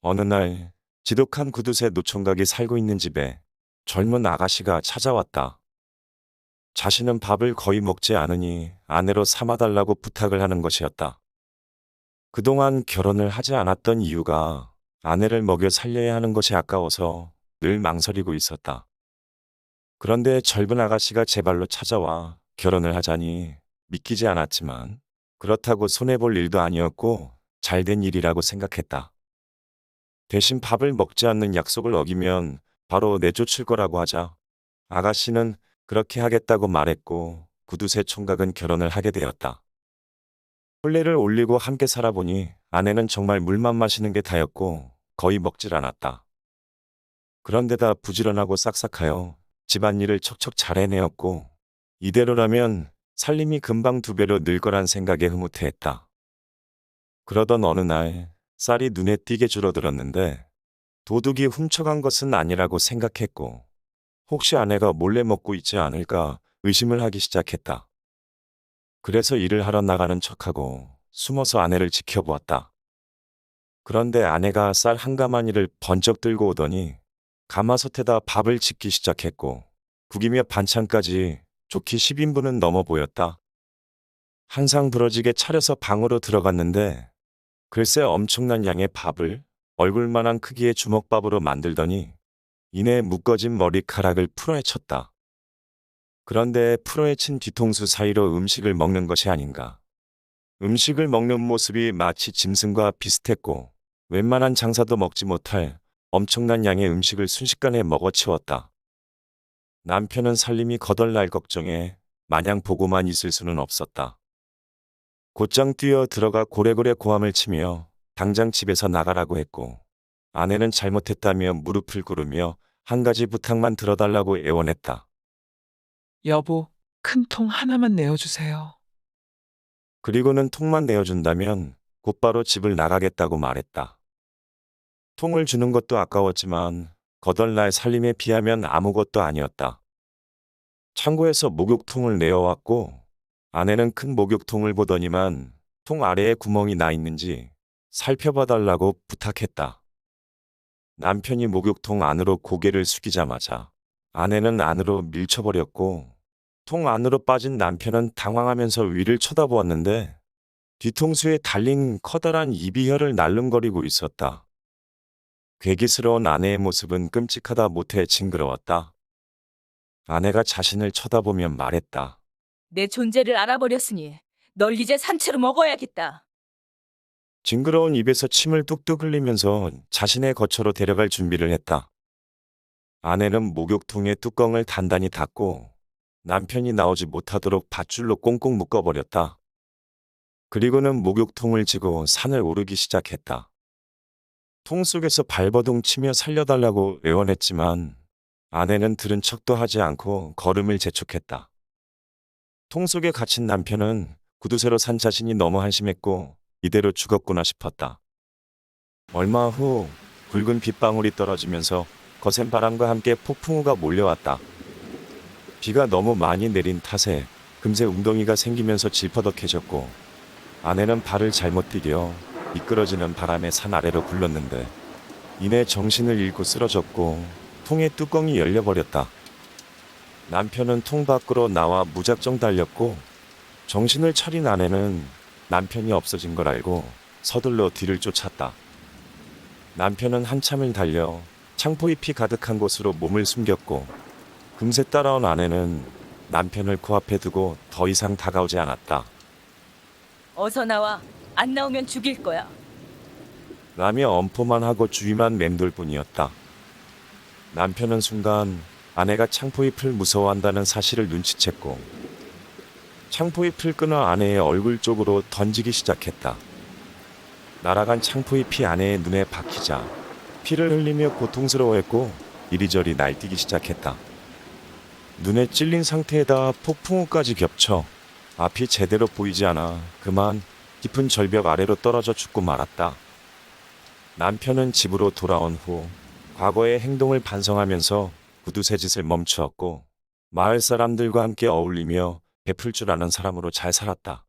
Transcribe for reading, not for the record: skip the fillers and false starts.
어느 날 지독한 구두쇠 노총각이 살고 있는 집에 젊은 아가씨가 찾아왔다. 자신은 밥을 거의 먹지 않으니 아내로 삼아달라고 부탁을 하는 것이었다. 그동안 결혼을 하지 않았던 이유가 아내를 먹여 살려야 하는 것이 아까워서 늘 망설이고 있었다. 그런데 젊은 아가씨가 제 발로 찾아와 결혼을 하자니 믿기지 않았지만 그렇다고 손해볼 일도 아니었고 잘된 일이라고 생각했다. 대신 밥을 먹지 않는 약속을 어기면 바로 내쫓을 거라고 하자 아가씨는 그렇게 하겠다고 말했고 구두쇠 총각은 결혼을 하게 되었다. 혼례를 올리고 함께 살아보니 아내는 정말 물만 마시는 게 다였고 거의 먹질 않았다. 그런데다 부지런하고 싹싹하여 집안일을 척척 잘 해내었고 이대로라면 살림이 금방 2배로 늘 거란 생각에 흐뭇해했다. 그러던 어느 날 쌀이 눈에 띄게 줄어들었는데 도둑이 훔쳐간 것은 아니라고 생각했고 혹시 아내가 몰래 먹고 있지 않을까 의심을 하기 시작했다. 그래서 일을 하러 나가는 척하고 숨어서 아내를 지켜보았다. 그런데 아내가 쌀 한 가마니를 번쩍 들고 오더니 가마솥에다 밥을 짓기 시작했고 국이며 반찬까지 좋기 10인분은 넘어 보였다. 한상 부러지게 차려서 방으로 들어갔는데 글쎄 엄청난 양의 밥을 얼굴만한 크기의 주먹밥으로 만들더니 이내 묶어진 머리카락을 풀어헤쳤다. 그런데 풀어헤친 뒤통수 사이로 음식을 먹는 것이 아닌가. 음식을 먹는 모습이 마치 짐승과 비슷했고 웬만한 장사도 먹지 못할 엄청난 양의 음식을 순식간에 먹어치웠다. 남편은 살림이 거덜날 걱정에 마냥 보고만 있을 수는 없었다. 곧장 뛰어 들어가 고래고래 고함을 치며 당장 집에서 나가라고 했고 아내는 잘못했다며 무릎을 꿇으며 한 가지 부탁만 들어달라고 애원했다. 여보, 큰 통 하나만 내어주세요. 그리고는 통만 내어준다면 곧바로 집을 나가겠다고 말했다. 통을 주는 것도 아까웠지만 거덜날 살림에 비하면 아무것도 아니었다. 창고에서 목욕통을 내어왔고 아내는 큰 목욕통을 보더니만 통 아래에 구멍이 나 있는지 살펴봐 달라고 부탁했다. 남편이 목욕통 안으로 고개를 숙이자마자 아내는 안으로 밀쳐버렸고 통 안으로 빠진 남편은 당황하면서 위를 쳐다보았는데 뒤통수에 달린 커다란 입이 혀를 날름거리고 있었다. 괴기스러운 아내의 모습은 끔찍하다 못해 징그러웠다. 아내가 자신을 쳐다보며 말했다. 내 존재를 알아버렸으니 널 이제 산채로 먹어야겠다. 징그러운 입에서 침을 뚝뚝 흘리면서 자신의 거처로 데려갈 준비를 했다. 아내는 목욕통의 뚜껑을 단단히 닫고 남편이 나오지 못하도록 밧줄로 꽁꽁 묶어버렸다. 그리고는 목욕통을 지고 산을 오르기 시작했다. 통 속에서 발버둥 치며 살려달라고 애원했지만 아내는 들은 척도 하지 않고 걸음을 재촉했다. 통 속에 갇힌 남편은 구두쇠로 산 자신이 너무 한심했고 이대로 죽었구나 싶었다. 얼마 후 붉은 빗방울이 떨어지면서 거센 바람과 함께 폭풍우가 몰려왔다. 비가 너무 많이 내린 탓에 금세 웅덩이가 생기면서 질퍼덕해졌고 아내는 발을 잘못 디뎌 미끄러지는 바람에 산 아래로 굴렀는데 이내 정신을 잃고 쓰러졌고 통의 뚜껑이 열려버렸다. 남편은 통 밖으로 나와 무작정 달렸고 정신을 차린 아내는 남편이 없어진 걸 알고 서둘러 뒤를 쫓았다. 남편은 한참을 달려 창포잎이 가득한 곳으로 몸을 숨겼고 금세 따라온 아내는 남편을 코앞에 두고 더 이상 다가오지 않았다. 어서 나와. 안 나오면 죽일 거야. 라며 엄포만 하고 주위만 맴돌 뿐이었다. 남편은 순간 아내가 창포잎을 무서워한다는 사실을 눈치챘고 창포잎을 끊어 아내의 얼굴 쪽으로 던지기 시작했다. 날아간 창포잎이 아내의 눈에 박히자 피를 흘리며 고통스러워했고 이리저리 날뛰기 시작했다. 눈에 찔린 상태에다 폭풍우까지 겹쳐 앞이 제대로 보이지 않아 그만 깊은 절벽 아래로 떨어져 죽고 말았다. 남편은 집으로 돌아온 후 과거의 행동을 반성하면서 구두쇠 짓을 멈추었고 마을 사람들과 함께 어울리며 베풀 줄 아는 사람으로 잘 살았다.